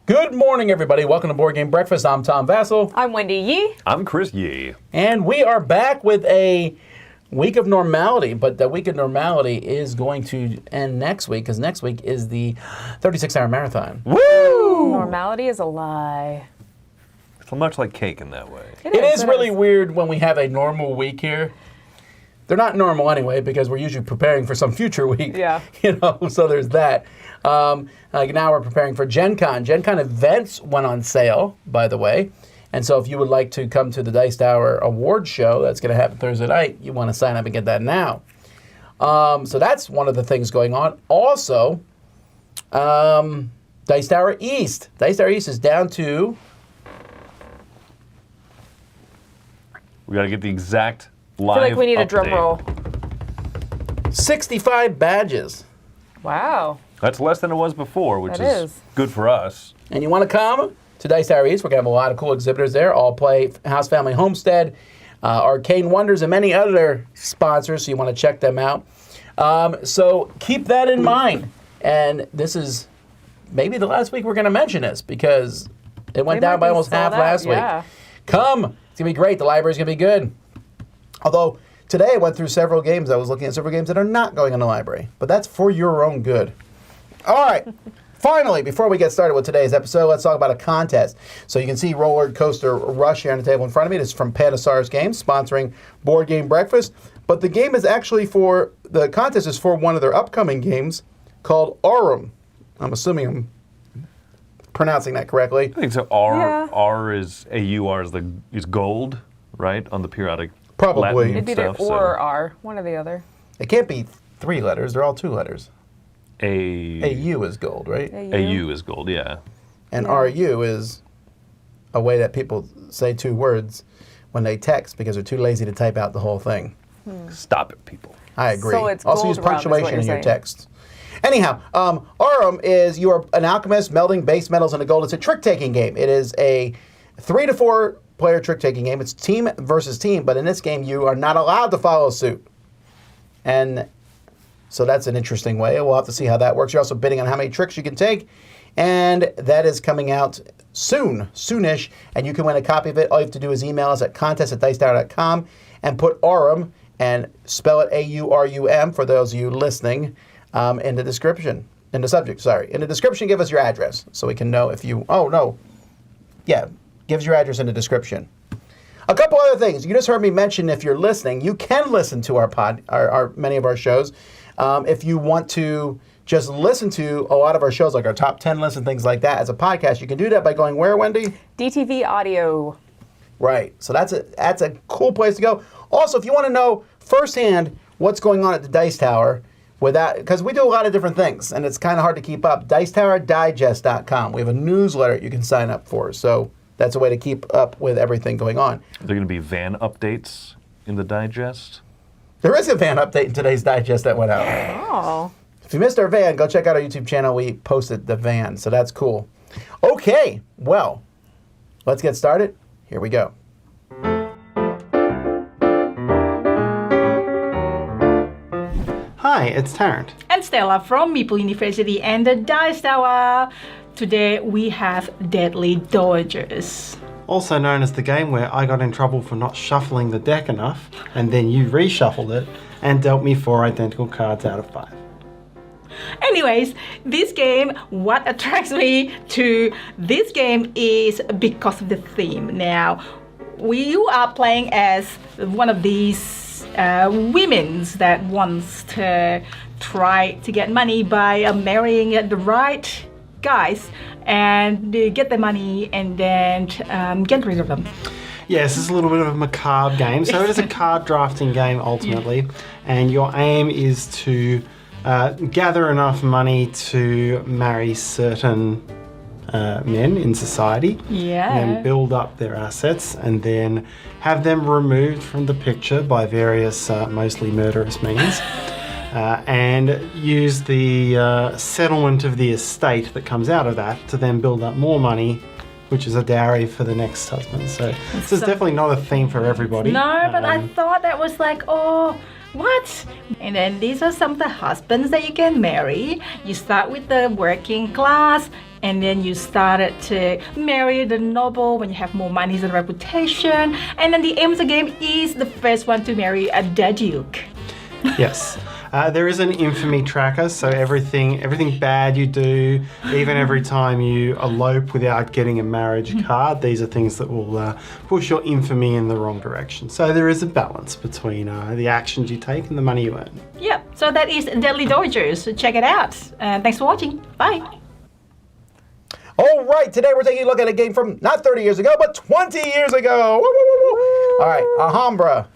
Good morning, everybody. Welcome to Board Game Breakfast. I'm Tom Vassell. I'm Wendy Yee. I'm Chris Yee. And we are back with a week of normality, but the week of normality is going to end next week, because next week is the 36-hour marathon. Woo! Normality is a lie. So much like cake in that way. It is really weird when we have a normal week here. They're not normal anyway, because we're usually preparing for some future week. Yeah. So there's that. Like now we're preparing for Gen Con. Gen Con events went on sale, by the way. And so if you would like to come to the Dice Tower Award Show, that's going to happen Thursday night, you want to sign up and get that now. So that's one of the things going on. Also, Dice Tower East. Dice Tower East is down to... We got to get the exact live I feel like we need update. a drum roll. 65 badges. Wow. That's less than it was before, which That is is. good for us. And you want to come to Dice Tower East? We're going to have a lot of cool exhibitors there. All Play, House Family Homestead, Arcane Wonders, and many other sponsors, so you want to check them out. So keep that in mind. And this is maybe the last week we're going to mention this, because it went down by almost half last week. Come. It's going to be great. The library's going to be good. Although, today I went through several games. I was looking at several games that are not going in the library. But that's for your own good. All right. Finally, before we get started with today's episode, let's talk about a contest. So you can see Roller Coaster Rush here on the table in front of me. This is from Panasaurus Games, sponsoring Board Game Breakfast. But the game is actually the contest is for one of their upcoming games called Aurum. I'm assuming I'm pronouncing that correctly. I think so. R is AUR is gold, right? On the periodic Probably. Latin It'd be either stuff. or R, one or the other. It can't be 3 letters. They're all 2 letters. AU AU is gold, right? is gold, yeah. And Yeah. RU is a way that people say 2 words when they text because they're too lazy to type out the whole thing. Stop it, people. I agree. So it's also gold use rum is what punctuation you're in your saying. texts. Anyhow, Aurum is you are an alchemist melding base metals into gold. It's a trick-taking game. It is a 3 to 4 player trick-taking game. It's team versus team, but in this game you are not allowed to follow suit. And so that's an interesting way. We'll have to see how that works. You're also bidding on how many tricks you can take, and that is coming out soonish, and you can win a copy of it. All you have to do is email us at contest@dicetower.com and put Aurum, and spell it AURUM for those of you listening, in the description. In the subject, sorry. In the description, give us your address so we can know if you... Oh, no. Yeah, give us your address in the description. A couple other things. You just heard me mention, if you're listening, you can listen to our many of our shows. If you want to just listen to a lot of our shows, like our top 10 lists and things like that, as a podcast, you can do that by going where, Wendy? DTV Audio. Right. So that's a cool place to go. Also, if you want to know firsthand what's going on at the Dice Tower, because we do a lot of different things, and it's kind of hard to keep up, dicetowerdigest.com. We have a newsletter you can sign up for. So that's a way to keep up with everything going on. Are there going to be van updates in the digest? There is a van update in today's digest that went out. Oh. If you missed our van, go check out our YouTube channel. We posted the van, so that's cool. Okay, well, let's get started. Here we go. Hi, it's Tarrant. And Stella from Maple University and the Dice Tower. Today we have Deadly Dowagers. Also known as the game where I got in trouble for not shuffling the deck enough, and then you reshuffled it and dealt me 4 identical cards out of 5. Anyways, this game, what attracts me to this game is because of the theme. Now, you are playing as one of these women that wants to try to get money by marrying the right guys and get the money and then get rid of them. Yes, it's a little bit of a macabre game. So it is a card drafting game ultimately, and your aim is to gather enough money to marry certain men in society, Yeah. and then build up their assets, and then have them removed from the picture by various mostly murderous means. And use the settlement of the estate that comes out of that to then build up more money, which is a dowry for the next husband. So this is definitely not a theme for everybody. No, but I thought that was like, oh, What? And then these are some of the husbands that you can marry. You start with the working class, and then you started to marry the noble when you have more money and reputation. And then the aim of the game is the first one to marry a duke. Yes. There is an infamy tracker, so everything bad you do, even every time you elope without getting a marriage card, these are things that will push your infamy in the wrong direction. So there is a balance between the actions you take and the money you earn. Yep, so that is Deadly Dowagers. So check it out. Thanks for watching. Bye. All right, today we're taking a look at a game from not 30 years ago, but 20 years ago. Woo, woo, woo, woo. All right, Alhambra,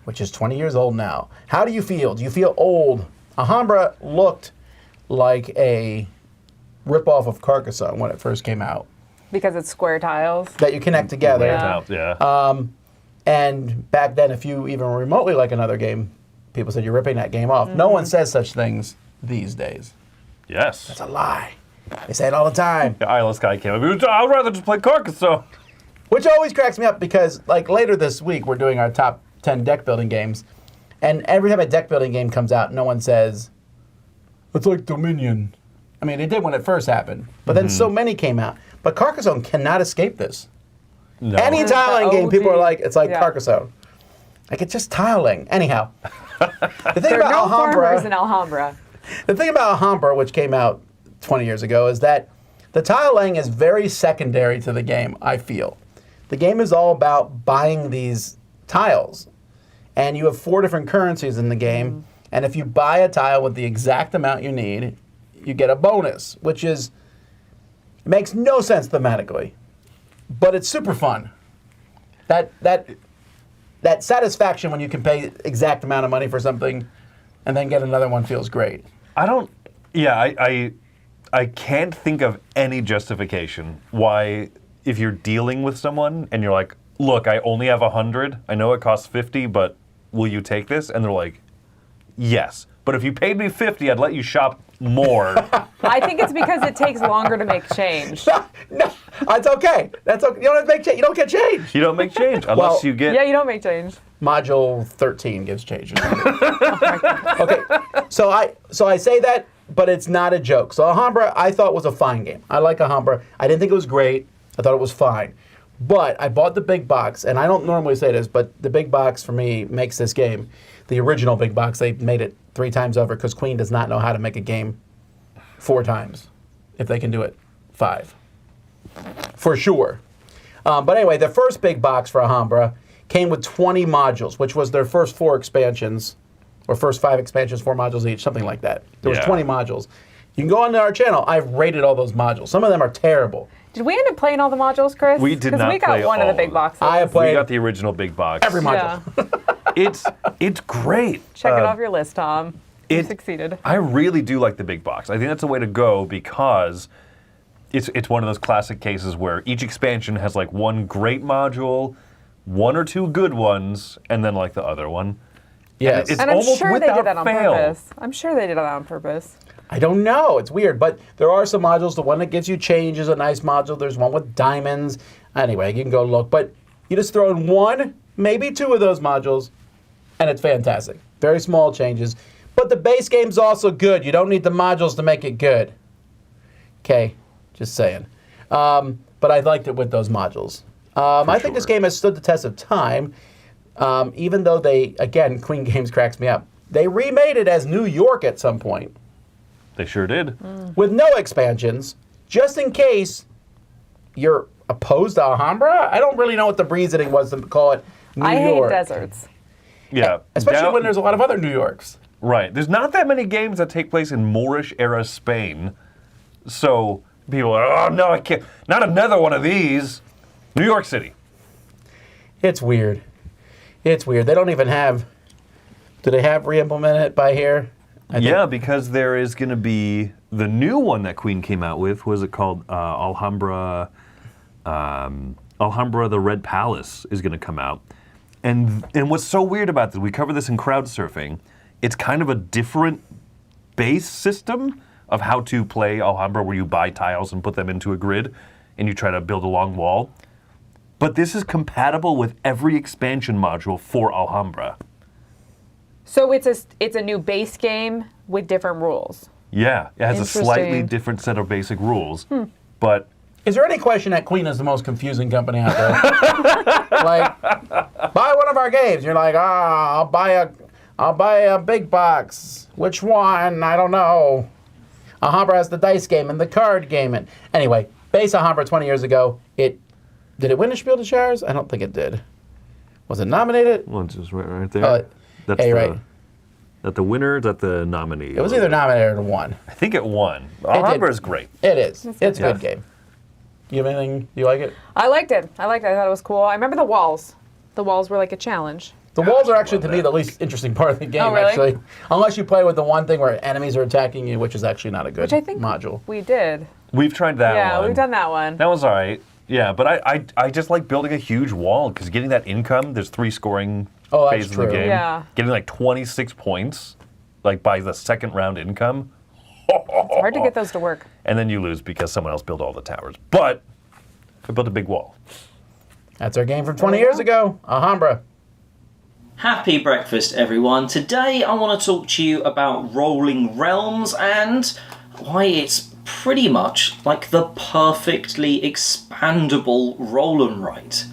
which is 20 years old now. How do you feel? Do you feel old? Alhambra looked like a ripoff of Carcassonne when it first came out. Because it's square tiles. That you connect together. Yeah. And back then, if you even remotely like another game, people said you're ripping that game off. No one says such things these days. Yes. It's a lie. They say it all the time. The eyeless guy came up. I'd rather just play Carcassonne. Which always cracks me up because, like, later this week, we're doing our top 10 deck building games. And every time a deck building game comes out, no one says, it's like Dominion. I mean, it did when it first happened. But then so many came out. But Carcassonne cannot escape this. No. Any It's the tiling game, people are OG. like, it's like Yeah. Carcassonne. Like, it's just tiling. Anyhow. The thing There are about no farmers Alhambra, in Alhambra. the thing about Alhambra, which came out 20 years ago, is that the tile laying is very secondary to the game, I feel. The game is all about buying these tiles. And you have 4 different currencies in the game. And if you buy a tile with the exact amount you need, you get a bonus, which is, it makes no sense thematically, but it's super fun. That satisfaction when you can pay exact amount of money for something and then get another one feels great. I can't think of any justification why, if you're dealing with someone and you're like, look, I only have 100, I know it costs 50, but will you take this? And they're like, yes. But if you paid me 50, I'd let you shop more. I think it's because it takes longer to make change. No, it's okay. That's okay. You don't have to make change. You don't get change. You don't make change unless Well, you get... Yeah, you don't make change. Module 13 gives change. Okay, so I say that, but it's not a joke. So Alhambra, I thought was a fine game. I like Alhambra. I didn't think it was great. I thought it was fine. But I bought the big box, and I don't normally say this, but the big box for me makes this game. The original big box, they made it 3 times over because Queen does not know how to make a game 4 times, if they can do it 5. For sure. But anyway, the first big box for Alhambra came with 20 modules, which was their first 4 expansions, or first 5 expansions, 4 modules each, something like that. There was 20 modules. You can go onto our channel. I've rated all those modules. Some of them are terrible. Did we end up playing all the modules, Chris? We did not Because we got play one of all the big of them. boxes. I have We played got the original big box. every module. Yeah. It's great. Check it off your list, Tom. You succeeded. I really do like the big box. I think that's the way to go because it's one of those classic cases where each expansion has like one great module, 1 or 2 good ones, and then like the other one. Yes. It's And I'm almost sure they without did that on fail. purpose. I'm sure they did that on purpose. I don't know. It's weird. But there are some modules. The one that gives you change is a nice module. There's one with diamonds. Anyway, you can go look. But you just throw in 1, maybe 2 of those modules, and it's fantastic. Very small changes. But the base game's also good. You don't need the modules to make it good. Okay, just saying. But I liked it with those modules. I think this sure. game has stood the test of time, even though they, again, Queen Games cracks me up. They remade it as New York at some point They sure did. with no expansions, just in case you're opposed to Alhambra. I don't really know what the reasoning was to call it New I York. hate deserts. Yeah. Especially when there's a lot of other New Yorks. Right. There's not that many games that take place in Moorish era Spain. So people are, oh no, I can't. Not another one of these. New York City. It's weird. It's weird. They don't even have. Do they have re-implement it by here? I think- Yeah, because there is going to be the new one that Queen came out with. What is it called? Alhambra. Alhambra, the Red Palace is going to come out. And what's so weird about this, we cover this in crowd surfing. It's kind of a different base system of how to play Alhambra, where you buy tiles and put them into a grid, and you try to build a long wall. But this is compatible with every expansion module for Alhambra. So it's a new base game with different rules. Yeah, it has a slightly Interesting. different set of basic rules, but Is there any question that Queen is the most confusing company out there? Like, buy one of our games. You're like, I'll buy a big box. Which one? I don't know. Alhambra has the dice game and the card game. And anyway, base Alhambra 20 years ago. Did it win the Spiel des Jahres? I don't think it did. Was it nominated? well, it's just right there. That's hey, the, right. That the winner, that the nominee. It was either nominated or won. I think it won. Alhambra is great. It is. It's a Yeah. good game. You have anything? You like it? I liked it. I thought it was cool. I remember the walls. The walls were like a challenge. The walls are actually, love to me, that. the least interesting part of the game, Oh, really? actually. Unless you play with the one thing where enemies are attacking you, which is actually not a good Which I think module. we did. We've tried that Yeah, one. we've done that one. That was all right. Yeah, but I just like building a huge wall because getting that income, there's 3 scoring Oh, that's phases of the true. game. Yeah. Getting like 26 points, like by the second round income, It's hard to get those to work. and then you lose because someone else built all the towers. But I built a big wall. That's our game from 20 years ago, Alhambra. Happy breakfast, everyone. Today I want to talk to you about Rolling Realms and why it's pretty much like the perfectly expandable roll and write.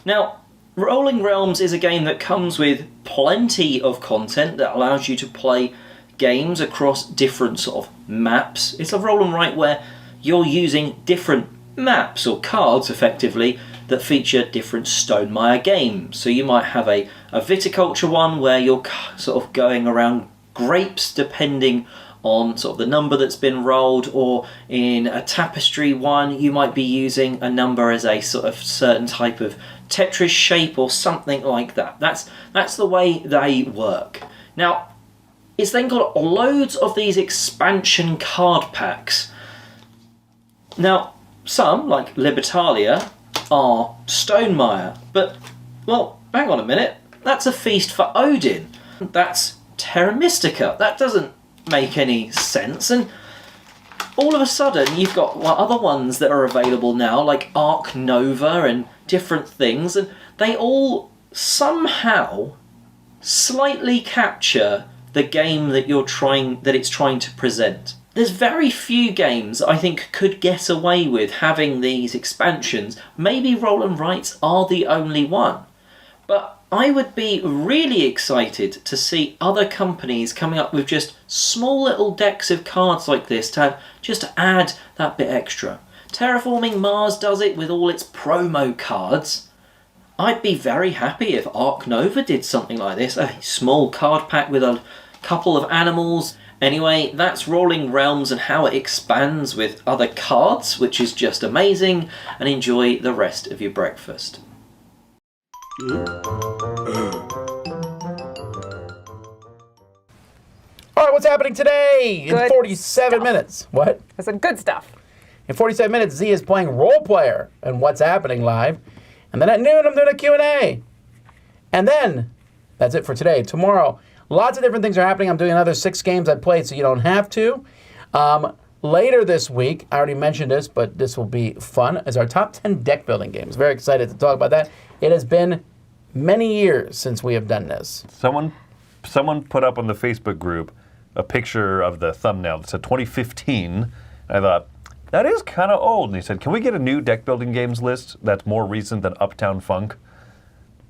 Now, Rolling Realms is a game that comes with plenty of content that allows you to play games across different sort of maps. It's a roll and write where you're using different maps or cards, effectively, that feature different Stonemaier games. So you might have a viticulture one where you're sort of going around grapes depending on sort of the number that's been rolled, or in a tapestry one you might be using a number as a sort of certain type of Tetris shape or something like that. That's the way they work. Now, it's then got loads of these expansion card packs. Now, some, like Libertalia, are Stonemaier, but, well, hang on a minute, that's a feast for Odin. That's Terra Mystica. That doesn't make any sense, and all of a sudden you've got other ones that are available now, like Arc Nova and different things, and they all somehow slightly capture the game that it's trying to present. There's very few games that I think could get away with having these expansions. Maybe Roll and Writes are the only one. But I would be really excited to see other companies coming up with just small little decks of cards like this just to add that bit extra. Terraforming Mars does it with all its promo cards. I'd be very happy if Arc Nova did something like this, a small card pack with a couple of animals. Anyway, that's Rolling Realms and how it expands with other cards, which is just amazing, and enjoy the rest of your breakfast. All right, what's happening today in Good 47 stuff. minutes? What? That's some good stuff. In 47 minutes, Z is playing Role Player and What's Happening live. And then at noon, I'm doing a Q&A. And then, that's it for today. Tomorrow, lots of different things are happening. I'm doing another 6 games I played, so you don't have to. Later this week, I already mentioned this, but this will be fun, is our top 10 deck building games. Very excited to talk about that. It has been many years since we have done this. Someone put up on the Facebook group a picture of the thumbnail that said 2015. And I thought, that is kind of old. And he said, can we get a new deck building games list that's more recent than Uptown Funk?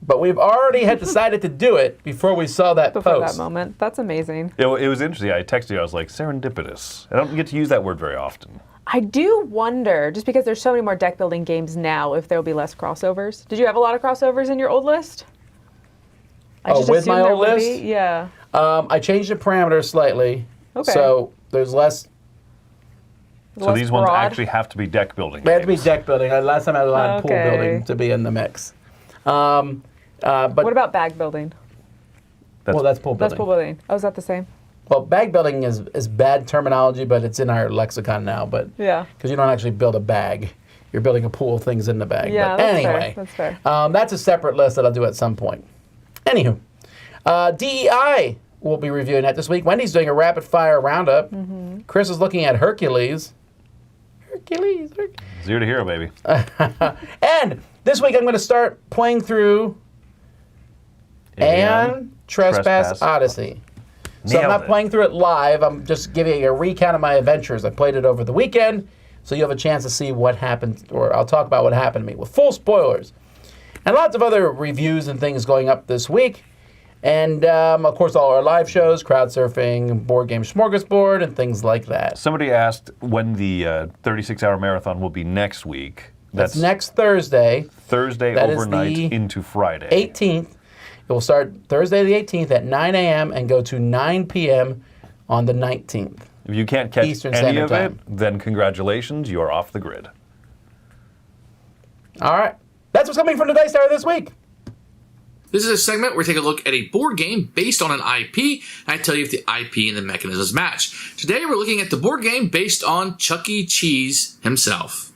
But we've already had decided to do it before we saw that Before post. that moment. That's amazing. It was interesting. I texted you. I was like, serendipitous. I don't get to use that word very often. I do wonder, just because there's so many more deck building games now, if there'll be less crossovers. Did you have a lot of crossovers in your old list? I just with my assumed there old would list? be. Yeah. I changed the parameters slightly. Okay. So there's less. So Less these ones broad. actually have to be deck building They have to be games. deck building. Last time I allowed pool Okay. building to be in the mix. But What about bag building? well, that's pool building. That's pool building. Oh, is that the same? Well, bag building is bad terminology, but it's in our lexicon now. But Yeah. because you don't actually build a bag, you're building a pool of things in the bag. Yeah, but that's anyway, fair. That's fair. That's a separate list that I'll do at some point. Anywho, DEI will be reviewing that this week. Wendy's doing a rapid fire roundup. Mm-hmm. Chris is looking at Hercules. Hercules. 0 to hero, baby. And this week I'm going to start playing through and Trespass Odyssey. So I'm Nailed not it. playing through it live. I'm just giving you a recount of my adventures. I played it over the weekend, so you have a chance to see what happened, or I'll talk about what happened to me with full spoilers. And lots of other reviews and things going up this week. And, of course, all our live shows, crowd surfing, board game smorgasbord, and things like that. Somebody asked when the 36-hour marathon will be next week. That's next Thursday. Thursday That is overnight the into Friday. 18th. It will start Thursday the 18th at 9 a.m. and go to 9 p.m. on the 19th. If you can't catch Eastern any Standard of Time. it, then congratulations, you are off the grid. All right. That's what's coming from the Dice Tower this week. This is a segment where we take a look at a board game based on an IP, and I tell you if the IP and the mechanisms match. Today we're looking at the board game based on Chuck E. Cheese himself.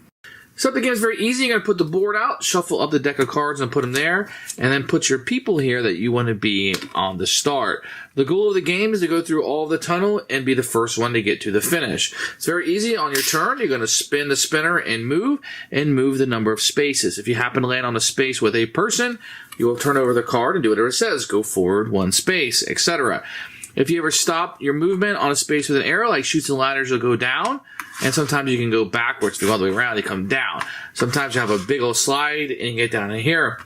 So the game is very easy. You're going to put the board out, shuffle up the deck of cards and put them there, and then put your people here that you want to be on the start. The goal of the game is to go through all of the tunnel and be the first one to get to the finish. It's very easy. On your turn, you're going to spin the spinner and move the number of spaces. If you happen to land on a space with a person, you will turn over the card and do whatever it says. Go forward one space, etc. If you ever stop your movement on a space with an arrow, like Chutes and Ladders, you'll go down. And sometimes you can go backwards. If you go all the way around, you come down. Sometimes you have a big old slide and you get down in here.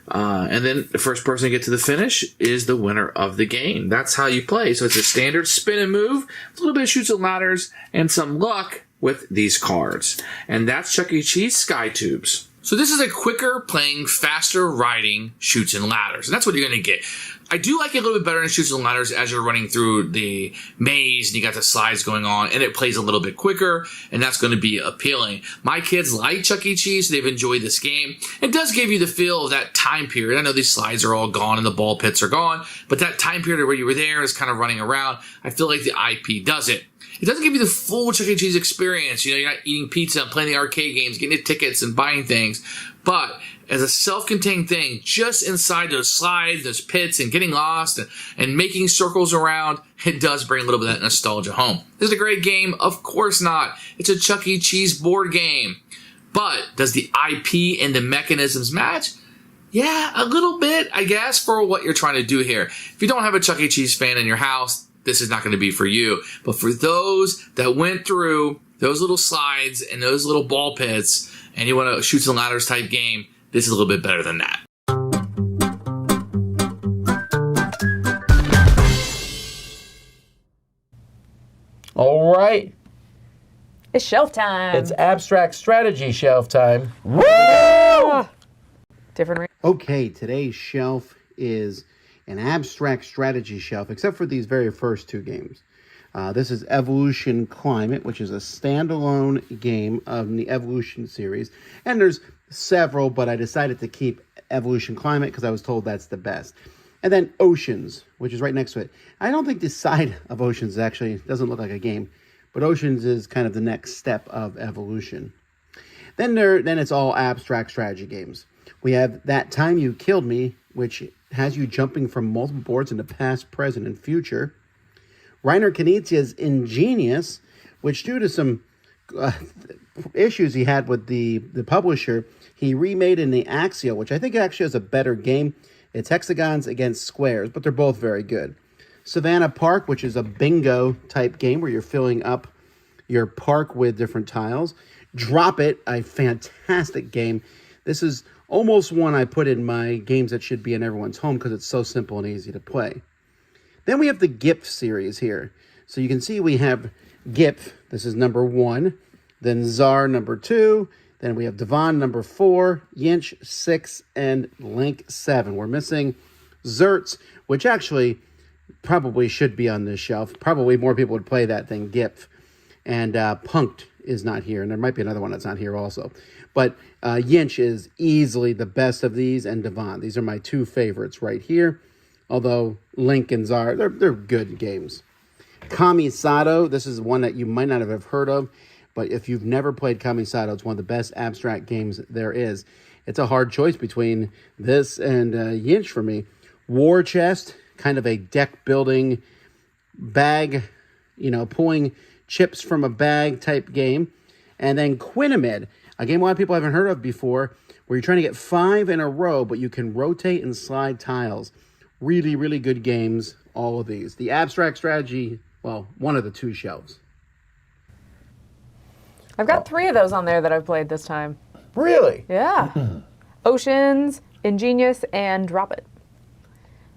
And then the first person to get to the finish is the winner of the game. That's how you play. So it's a standard spin and move, a little bit of Chutes and Ladders, and some luck with these cards. And that's Chuck E. Cheese Sky Tubes. So this is a quicker playing, faster riding Chutes and Ladders. And that's what you're going to get. I do like it a little bit better in Chutes and Ladders as you're running through the maze and you got the slides going on, and it plays a little bit quicker, and that's going to be appealing. My kids like Chuck E. Cheese. They've enjoyed this game. It does give you the feel of that time period. I know these slides are all gone and the ball pits are gone, but that time period where you were there is kind of running around. I feel like the IP does it. It doesn't give you the full Chuck E. Cheese experience. You know, you're not eating pizza and playing the arcade games, getting the tickets and buying things. But as a self-contained thing, just inside those slides, those pits, and getting lost and making circles around, it does bring a little bit of that nostalgia home. Is it a great game? Of course not. It's a Chuck E. Cheese board game. But does the IP and the mechanisms match? Yeah, a little bit, I guess, for what you're trying to do here. If you don't have a Chuck E. Cheese fan in your house, this is not going to be for you. But for those that went through those little slides and those little ball pits, and you want a Chutes and Ladders type game, this is a little bit better than that. All right. It's shelf time. It's abstract strategy shelf time. Woo! Different. Okay, today's shelf is an abstract strategy shelf, except for these very first two games. This is Evolution Climate, which is a standalone game of the Evolution series. And there's several, but I decided to keep Evolution Climate because I was told that's the best. And then Oceans, which is right next to it. I don't think this side of Oceans actually doesn't look like a game, but Oceans is kind of the next step of Evolution. Then it's all abstract strategy games. We have That Time You Killed Me, which has you jumping from multiple boards into past, present, and future. Reiner Knizia's Ingenious, which due to some issues he had with the publisher, he remade in the Axial, which I think actually is a better game. It's hexagons against squares, but they're both very good. Savannah Park, which is a bingo type game where you're filling up your park with different tiles. Drop It, a fantastic game. This is almost one I put in my games that should be in everyone's home because it's so simple and easy to play. Then we have the GIF series here. So you can see we have GIF, this is number 1, then Czar number 2, then we have Devon number 4, Yinch 6, and Link 7. We're missing Zertz, which actually probably should be on this shelf. Probably more people would play that than GIF. And Punked is not here, and there might be another one that's not here also. But Yinch is easily the best of these, and Devon. These are my two favorites right here. Although Link and Czar, they're good games. Kami-Sato, this is one that you might not have heard of, but if you've never played Kami-Sato, it's one of the best abstract games there is. It's a hard choice between this and Yinch for me. War Chest, kind of a deck building bag, pulling chips from a bag type game. And then Quinamid, a game a lot of people haven't heard of before, where you're trying to get 5 in a row, but you can rotate and slide tiles. really, really good games, all of these. The abstract strategy, well, one of the 2 shelves. I've got 3 of those on there that I've played this time. Really? Yeah. Oceans, Ingenious, and Drop It.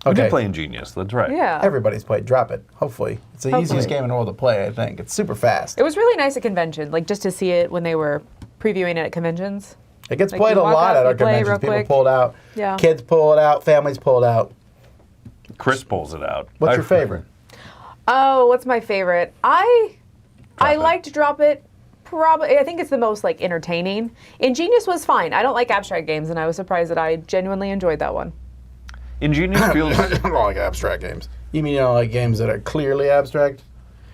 We Okay. did play Ingenious, that's right. Yeah. Everybody's played Drop It, hopefully. It's the easiest Hopefully. game in the world to play, I think. It's super fast. It was really nice at convention, like just to see it when they were previewing it at conventions. It gets Like, played you a walk lot up, at our you play conventions. real People quick. pull it out. Yeah. Kids pull it out. Families pull it out. Chris pulls it out. What's your favorite? Oh, what's my favorite? I It. liked Drop It. Probably, I think it's the most like entertaining. Ingenious was fine. I don't like abstract games, and I was surprised that I genuinely enjoyed that one. Ingenious feels... I don't like abstract games. You mean you don't like games that are clearly abstract?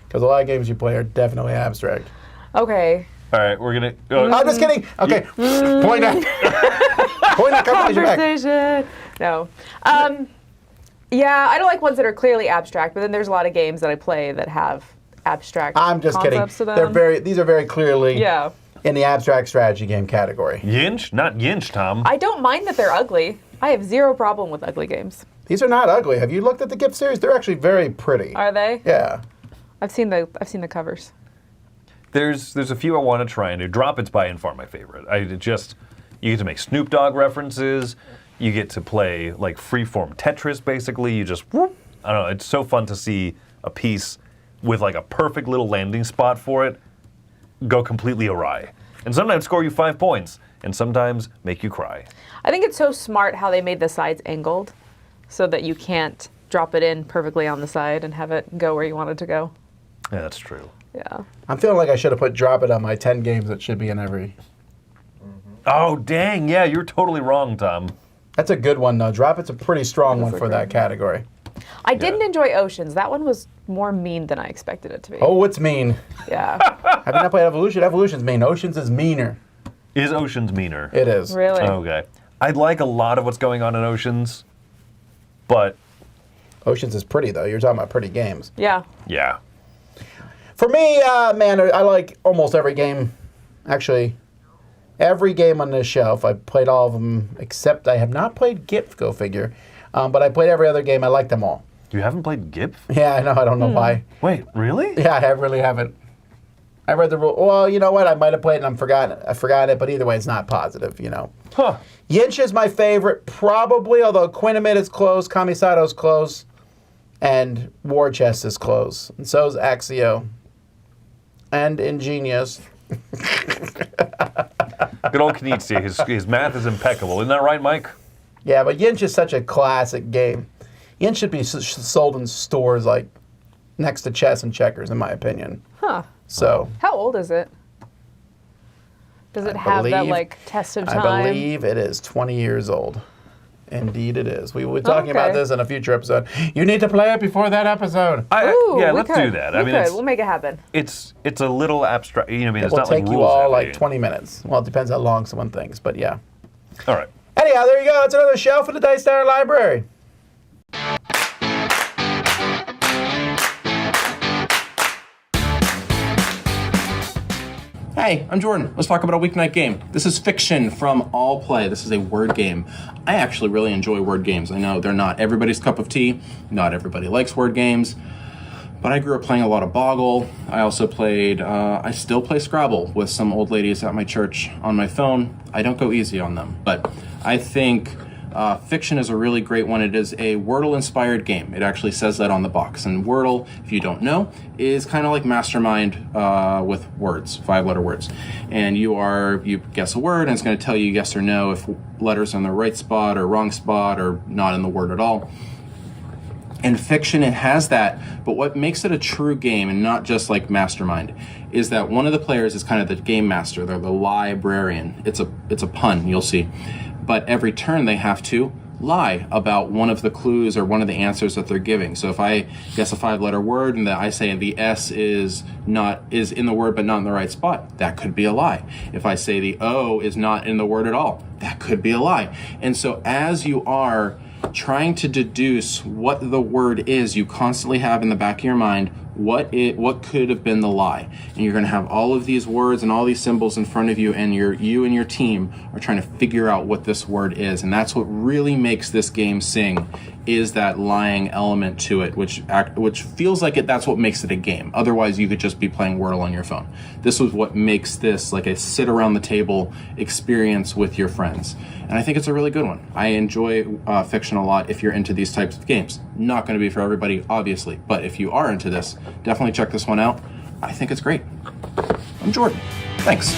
Because a lot of games you play are definitely abstract. Okay. All right, we're going to... I'm just kidding. Okay. Point at. Point at companies back. Conversation. No. Yeah, I don't like ones that are clearly abstract, but then there's a lot of games that I play that have abstract I'm just kidding. concepts to them. These are very clearly Yeah. in the abstract strategy game category. Yinch? Not Yinch, Tom. I don't mind that they're ugly. I have zero problem with ugly games. These are not ugly. Have you looked at the gift series? They're actually very pretty. Are they? Yeah. I've seen the covers. There's a few I want to try and do. Drop It's by and far my favorite. You get to make Snoop Dogg references. You get to play like freeform Tetris, basically. You just, whoop. I don't know, it's so fun to see a piece with like a perfect little landing spot for it go completely awry. And sometimes score you 5 points, and sometimes make you cry. I think it's so smart how they made the sides angled so that you can't drop it in perfectly on the side and have it go where you want it to go. Yeah, that's true. Yeah. I'm feeling like I should have put Drop It on my 10 games that should be in every. Oh, dang, yeah, you're totally wrong, Tom. That's a good one, though. Drop It's a pretty strong That is one a for good that one. category. I didn't enjoy Oceans. That one was more mean than I expected it to be. Oh, it's mean. Yeah. Have you not played Evolution? Evolution's mean. Oceans is meaner. Is Oceans meaner? It is. Really? Okay. I like a lot of what's going on in Oceans, but Oceans is pretty, though. You're talking about pretty games. Yeah. yeah. For me, man, I like almost every game. Actually, every game on this shelf. I played all of them, except I have not played GIF, go figure. But I played every other game. I like them all. You haven't played GIF? Yeah, I know. I don't know why. Wait, really? Yeah, I really haven't. I read the rule. Well, you know what? I might have played it and I forgot it, but either way, it's not positive, you know. Huh. Yinch is my favorite, probably, although Quinamid is close, Kamisado's close, and War Chest is close. And so is Axio. And Ingenious. Good old Knizia. His math is impeccable. Isn't that right, Mike? Yeah, but Yinch is such a classic game. Yinch should be sold in stores like next to chess and checkers, in my opinion. Huh. So How old is it? Does it have that believe- like test of I time? believe it is 20 years old. Indeed it is. We were talking about Okay. this in a future episode. You need to play it before that episode. Ooh, yeah, we let's could. do that. We I mean, could. We'll make it happen. it's a little abstract. You know, I mean, It it's will not take like you rules all heavy. like 20 minutes. Well, it depends how long someone thinks, but yeah. All right. Anyhow, there you go. That's another shelf in the Dice Tower Library. Hey, I'm Jordan. Let's talk about a weeknight game. This is Fiction from All Play. This is a word game. I actually really enjoy word games. I know they're not everybody's cup of tea. Not everybody likes word games. But I grew up playing a lot of Boggle. I also played, I still play Scrabble with some old ladies at my church on my phone. I don't go easy on them. But I think Fiction is a really great one. It is a Wordle-inspired game. It actually says that on the box. And Wordle, if you don't know, is kind of like Mastermind with words, 5-letter words. And you guess a word, and it's going to tell you yes or no if letters are in the right spot or wrong spot or not in the word at all. In Fiction, it has that, but what makes it a true game, and not just like Mastermind, is that one of the players is kind of the game master. They're the librarian. It's a pun, you'll see. But every turn they have to lie about one of the clues or one of the answers that they're giving. So if I guess a 5-letter word and that I say the S is in the word but not in the right spot, that could be a lie. If I say the O is not in the word at all, that could be a lie. And so as you are trying to deduce what the word is, you constantly have in the back of your mind what could have been the lie. And you're going to have all of these words and all these symbols in front of you, and you and your team are trying to figure out what this word is. And that's what really makes this game sing, is that lying element to it, which feels like that's what makes it a game. Otherwise, you could just be playing Wordle on your phone. This was what makes this like a sit around the table experience with your friends. And I think it's a really good one. I enjoy fiction a lot if you're into these types of games. Not going to be for everybody, obviously, but if you are into this, definitely check this one out. I think it's great. I'm Jordan. Thanks.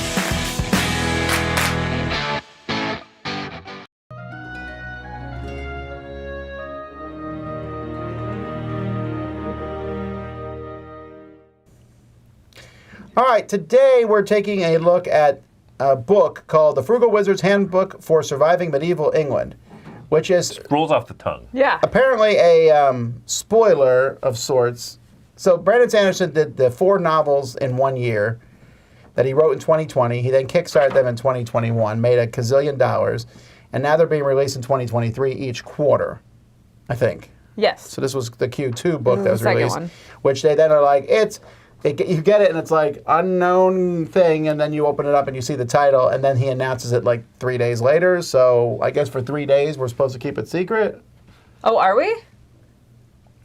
All right, today we're taking a look at a book called The Frugal Wizard's Handbook for Surviving Medieval England, which is Rolls off the tongue. Yeah. apparently a spoiler of sorts. So Brandon Sanderson did the 4 novels in 1 year that he wrote in 2020. He then kickstarted them in 2021, made $1 gazillion, and now they're being released in 2023 each quarter, I think. Yes. So this was the Q2 book that was second released, one. which they then are like, you get it, and it's like unknown thing, and then you open it up and you see the title, and then he announces it like 3 days later. So I guess for 3 days we're supposed to keep it secret. Oh, are we?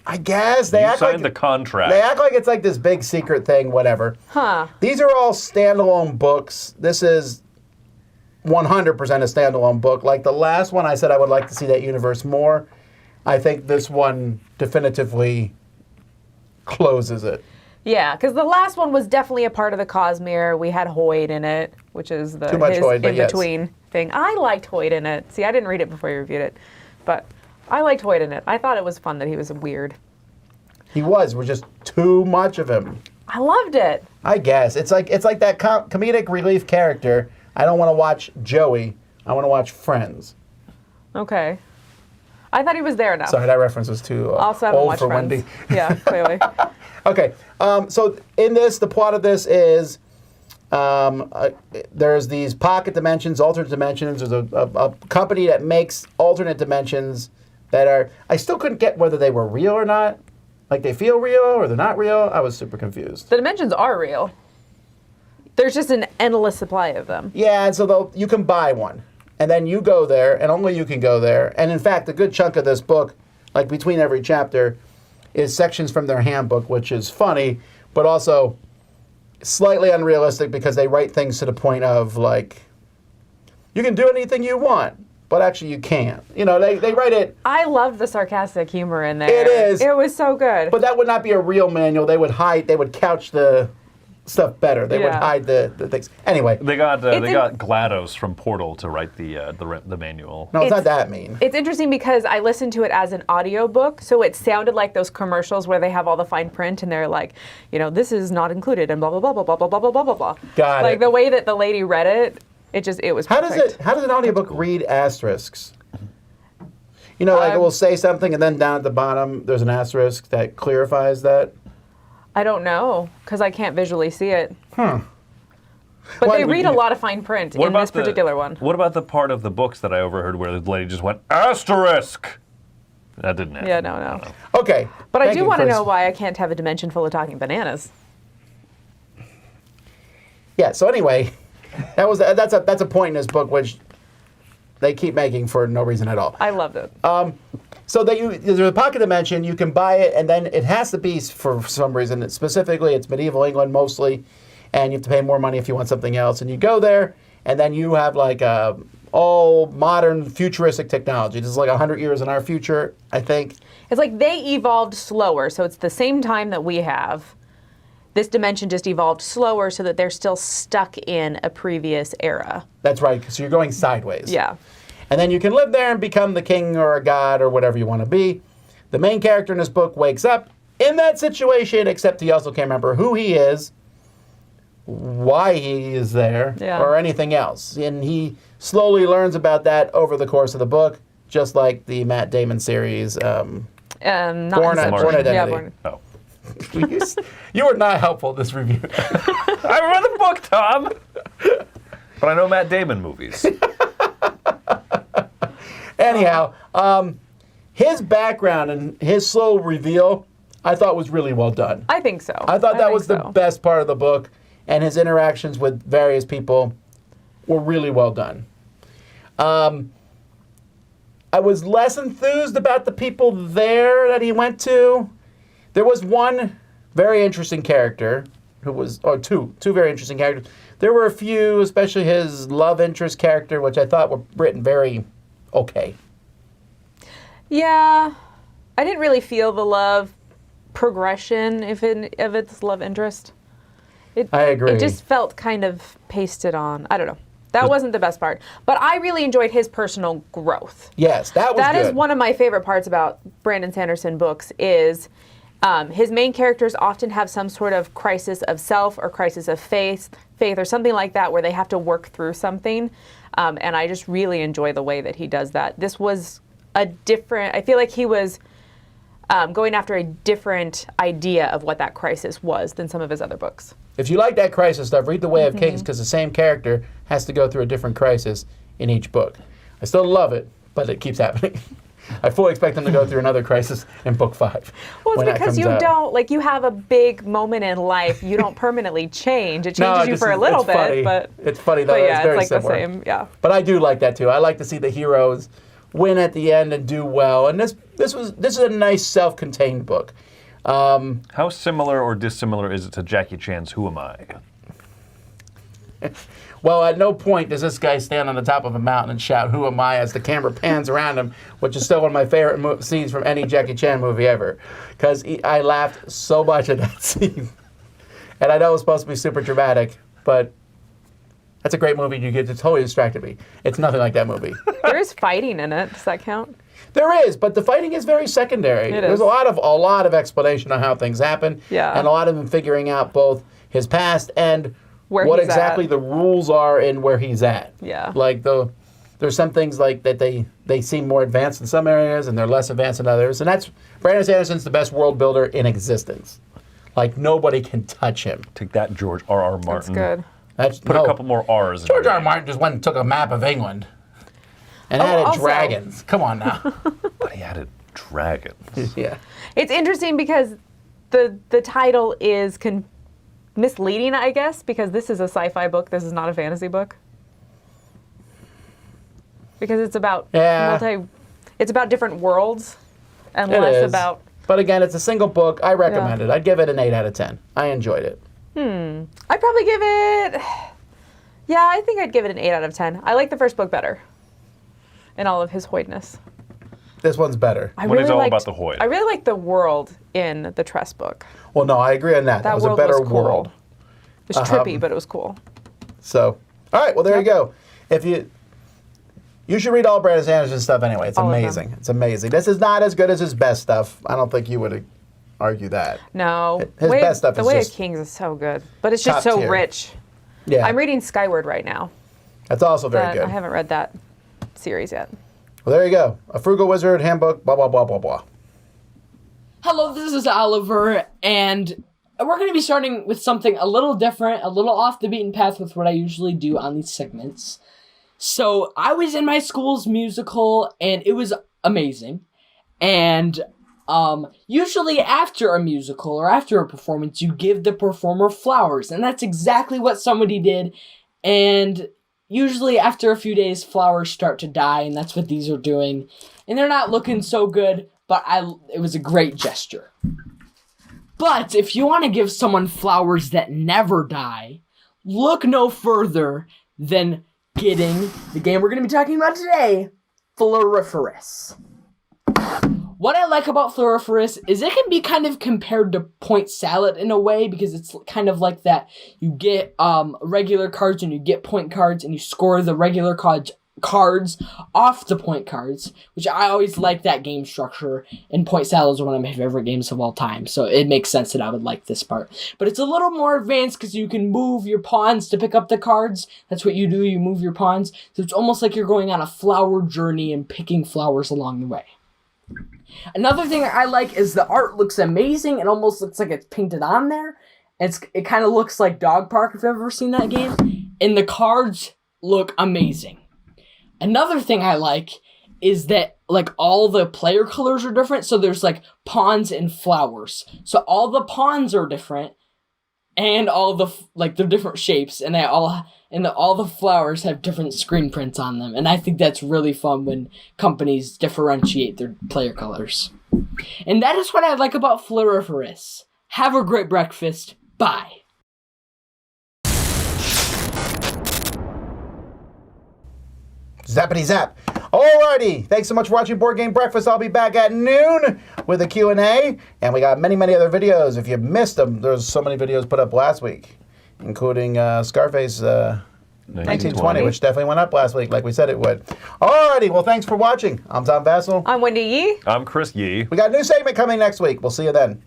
I guess they You act signed like the contract. they act like it's like this big secret thing, whatever. Huh. These are all standalone books. This is 100% a standalone book. Like the last one, I said I would like to see that universe more. I think this one definitively closes it. Yeah, because the last one was definitely a part of the Cosmere. We had Hoyd in it, which is Too much his Hoyd, but yes. in-between thing. I liked Hoyd in it. See, I didn't read it before you reviewed it, but I liked Hoyd in it. I thought it was fun that he was weird. He was just too much of him. I loved it. I guess it's like that comedic relief character. I don't want to watch Joey. I want to watch Friends. Okay. I thought he was there enough. Sorry, that reference was too Also haven't old watched for Friends. Wendy. Yeah, clearly. Okay, so in this, the plot of this is there's these pocket dimensions, alternate dimensions. There's a company that makes alternate dimensions that are... I still couldn't get whether they were real or not. Like they feel real or they're not real. I was super confused. The dimensions are real. There's just an endless supply of them. Yeah, and so you can buy one. And then you go there, and only you can go there. And in fact, a good chunk of this book, like between every chapter, is sections from their handbook, which is funny, but also slightly unrealistic because they write things to the point of, like, you can do anything you want, but actually you can't. You know, they write it. I loved the sarcastic humor in there. It is. It was so good. But that would not be a real manual. They would couch the stuff better. They would Yeah. hide the things. Anyway. They got GLaDOS from Portal to write the manual. No, it's not that mean. It's interesting because I listened to it as an audiobook, so it sounded like those commercials where they have all the fine print and they're like, you know, this is not included and blah blah blah blah blah blah blah blah blah blah. Got Like it. the way that the lady read it, it was perfect. How does an audiobook read asterisks? You know, like it will say something and then down at the bottom there's an asterisk that clarifies that. I don't know because I can't visually see it. Huh. But Well, they read a lot of fine print in this particular one. What about the part of the books that I overheard where the lady just went, asterisk? That didn't happen. Yeah, no. Okay. But I Thank do you want to for- know why I can't have a dimension full of talking bananas. Yeah, so anyway, that's a point in this book which they keep making for no reason at all. I loved it. So there's a pocket dimension, you can buy it, and then it has to be, for some reason, specifically it's medieval England mostly, and you have to pay more money if you want something else. And you go there, and then you have like all modern futuristic technology. This is like 100 years in our future, I think. It's like they evolved slower, so it's the same time that we have. This dimension just evolved slower so that they're still stuck in a previous era. That's right, so you're going sideways. Yeah. And then you can live there and become the king or a god or whatever you want to be. The main character in this book wakes up in that situation, except he also can't remember who he is, why he is there, or anything else. And he slowly learns about that over the course of the book, just like the Matt Damon series, Born Identity. Yeah, Born. Oh. You were not helpful in this review. I read the book, Tom! But I know Matt Damon movies. Anyhow, his background and his slow reveal, I thought was really well done. I think so. I thought that was the best part of the book, and his interactions with various people were really well done. I was less enthused about the people there that he went to. There was one very interesting character two very interesting characters. There were a few, especially his love interest character, which I thought were written very okay. Yeah, I didn't really feel the love progression of its love interest. I agree. It just felt kind of pasted on. I don't know. That wasn't the best part. But I really enjoyed his personal growth. Yes, that was That good. is one of my favorite parts about Brandon Sanderson books is his main characters often have some sort of crisis of self or crisis of faith or something like that where they have to work through something. And I just really enjoy the way that he does that. This was I feel like he was going after a different idea of what that crisis was than some of his other books. If you like that crisis stuff, read The Way of Kings, because the same character has to go through a different crisis in each book. I still love it, but it keeps happening. I fully expect them to go through another crisis in book 5. Well, it's because you don't, like, you have a big moment in life, you don't permanently change. It changes you for a little bit, funny. but... It's funny, though. But yeah, it's very like similar. the same, yeah. But I do like that, too. I like to see the heroes win at the end and do well. And this is a nice self-contained book. How similar or dissimilar is it to Jackie Chan's Who Am I? Well, at no point does this guy stand on the top of a mountain and shout, "Who am I?" as the camera pans around him, which is still one of my favorite scenes from any Jackie Chan movie ever. Because I laughed so much at that scene. And I know it's supposed to be super dramatic, but that's a great movie. You get to totally distracted me. It's nothing like that movie. There is fighting in it. Does that count? There is, but the fighting is very secondary. It There's is. a lot of explanation on how things happen. Yeah. And a lot of him figuring out both his past and Where what he's exactly at. the rules are and where he's at. Yeah. Like there's some things like that they seem more advanced in some areas and they're less advanced in others. And that's Brandon Sanderson's the best world builder in existence. Like nobody can touch him. Take that, George R.R. Martin. That's good. Put a couple more R's in George it. R. R. Martin just went and took a map of England and added also- dragons. Come on now. But he added dragons. Yeah. It's interesting because the title is misleading, I guess, because this is a sci-fi book. This is not a fantasy book. Because it's about it's about different worlds and It less is. about. But again, it's a single book. I recommend it. I'd give it an 8 out of 10. I enjoyed it. I'd probably give it. Yeah, I think I'd give it an 8 out of 10. I like the first book better. In all of his hoidness. This one's better. What is all about the Hoyd? I really liked the world in the Tress book. Well, no, I agree on that. That was a world better was cool. world. It was trippy, but it was cool. So, all right. Well, there you go. If you should read all Brandon Sanderson's stuff anyway. It's All of them. amazing. It's amazing. This is not as good as his best stuff. I don't think you would argue that. No. His best stuff The is Way just of Kings is so good. But it's just top so tier. rich. Yeah. I'm reading Skyward right now. That's also very But good. I haven't read that series yet. Well, there you go. A Frugal Wizard Handbook, blah, blah, blah, blah, blah. Hello, this is Oliver, and we're going to be starting with something a little different, a little off the beaten path with what I usually do on these segments. So, I was in my school's musical, and it was amazing. And usually after a musical or after a performance, you give the performer flowers, and that's exactly what somebody did. And usually after a few days, flowers start to die, and that's what these are doing. And they're not looking so good, but it was a great gesture. But if you want to give someone flowers that never die, look no further than getting the game we're going to be talking about today, Fluoriferous. What I like about Fluoriferous is it can be kind of compared to point salad in a way, because it's kind of like that. You get regular cards and you get point cards, and you score the regular cards off the point cards, which I always like that game structure, and point salad is one of my favorite games of all time, so it makes sense that I would like this part. But it's a little more advanced because you can move your pawns to pick up the cards. That's what you do, you move your pawns. So it's almost like you're going on a flower journey and picking flowers along the way. Another thing I like is the art looks amazing. It almost looks like it's painted on there. It kind of looks like Dog Park, if you've ever seen that game. And the cards look amazing. Another thing I like is that like all the player colors are different. So there's like pawns and flowers. So all the pawns are different. and all the they're different shapes, and all the flowers have different screen prints on them. And I think that's really fun when companies differentiate their player colors. And that is what I like about Fluoriferous. Have a great breakfast. Bye. Zappity zap. Alrighty, thanks so much for watching Board Game Breakfast. I'll be back at noon with a Q&A, and we got many, many other videos. If you missed them, there's so many videos put up last week, including Scarface 1920, which definitely went up last week, like we said it would. Alrighty, well, thanks for watching. I'm Tom Vassell. I'm Wendy Yee. I'm Chris Yee. We got a new segment coming next week. We'll see you then.